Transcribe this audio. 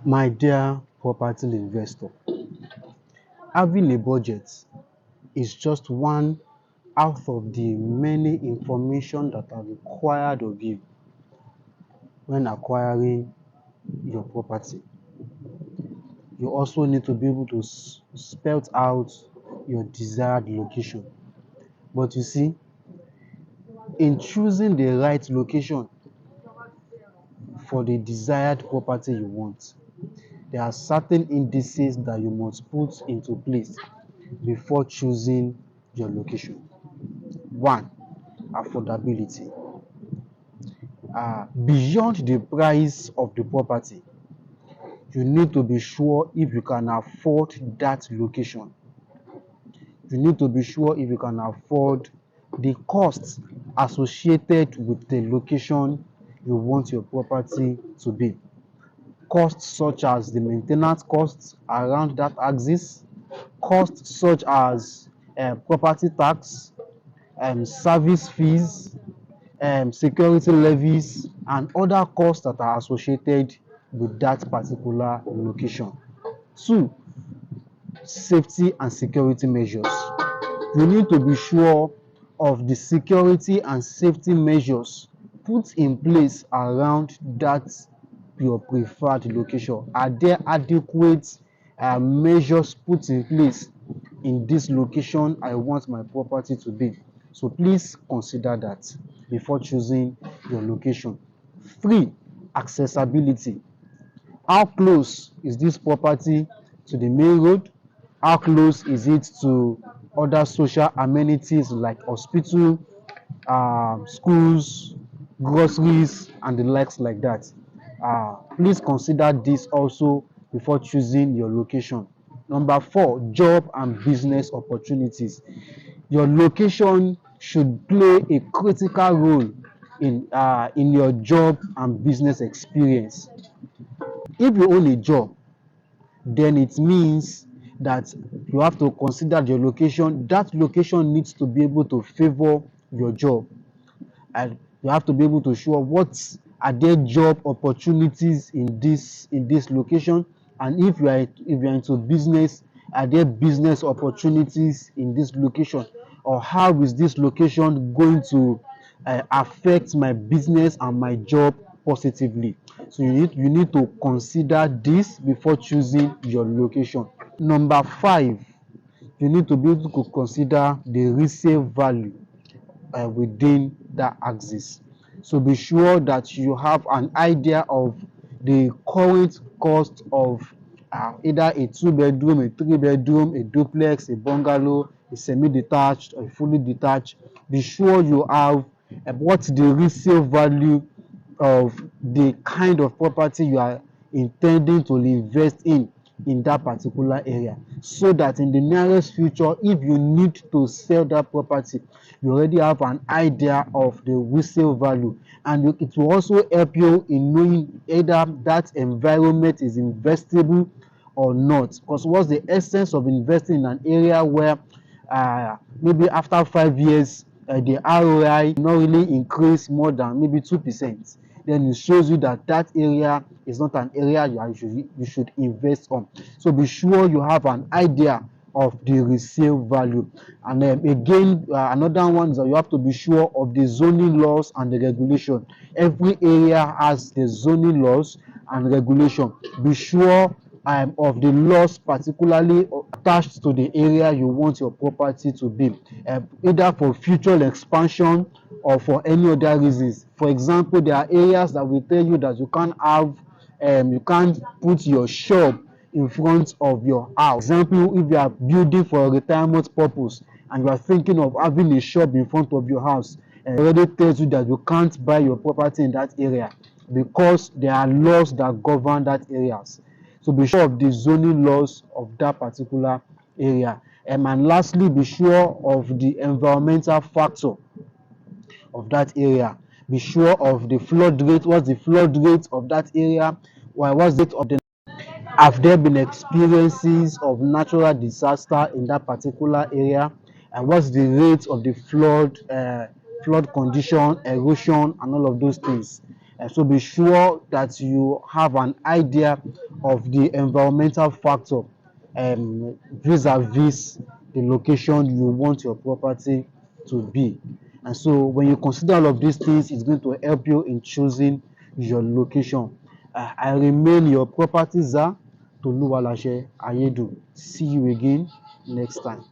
My dear property investor, having a budget is just one out of the many information that are required of you when acquiring your property. You also need to be able to spell out your desired location. But you see, in choosing the right location for the desired property you want, there are certain indices that you must put into place before choosing your location. One, affordability. Beyond the price of the property, you need to be sure if you can afford that location. You need to be sure if you can afford the costs associated with the location you want your property to be. Costs such as the maintenance costs around that axis, costs such as property tax, service fees, security levies, and other costs that are associated with that particular location. Two, safety and security measures. You need to be sure of the security and safety measures put in place around that your preferred location. Are there adequate measures put in place in this location I want my property to be? So please consider that before choosing your location. Three, accessibility. How close is this property to the main road? How close is it to other social amenities like hospital, schools, groceries, and the likes like that? Please consider this also before choosing your location. Number four, job and business opportunities. Your location should play a critical role in your job and business experience. If you own a job, then it means that you have to consider your location. That location needs to be able to favor your job, and you have to be able to show what are there job opportunities in this location, and if you're into business, are there business opportunities in this location, or how is this location going to affect my business and my job positively. So you need to consider this before choosing your location. Number five, you need to be able to consider the resale value within that axis. So be sure that you have an idea of the current cost of either a 2-bedroom, a 3-bedroom, a duplex, a bungalow, a semi-detached, or a fully detached. Be sure you have what's the resale value of the kind of property you are intending to invest in that particular area, so that in the nearest future, if you need to sell that property, you already have an idea of the resale value, and it will also help you in knowing either that environment is investable or not. Because what's the essence of investing in an area where maybe after 5 years the ROI not really increase more than maybe 2%? Then it shows you that that area is not an area you should invest on. So be sure you have an idea of the resale value. And again, another one is that you have to be sure of the zoning laws and the regulation. Every area has the zoning laws and regulation. Be sure of the laws particularly attached to the area you want your property to be, either for future expansion or for any other reasons. For example, there are areas that will tell you that you can't put your shop in front of your house. For example, if you are building for a retirement purpose and you are thinking of having a shop in front of your house, it already tells you that you can't buy your property in that area because there are laws that govern that areas. So be sure of the zoning laws of that particular area. And lastly, be sure of the environmental factor of that area. Be sure of the flood rate. What's the flood rate of that area? What's the rate of the have there been experiences of natural disaster in that particular area? And what's the rate of the flood condition, erosion, and all of those things? And so be sure that you have an idea of the environmental factor vis-a-vis the location you want your property to be. And so when you consider all of these things, it's going to help you in choosing your location. I remain your property czar, Toluwalashe Ayedu. See you again next time.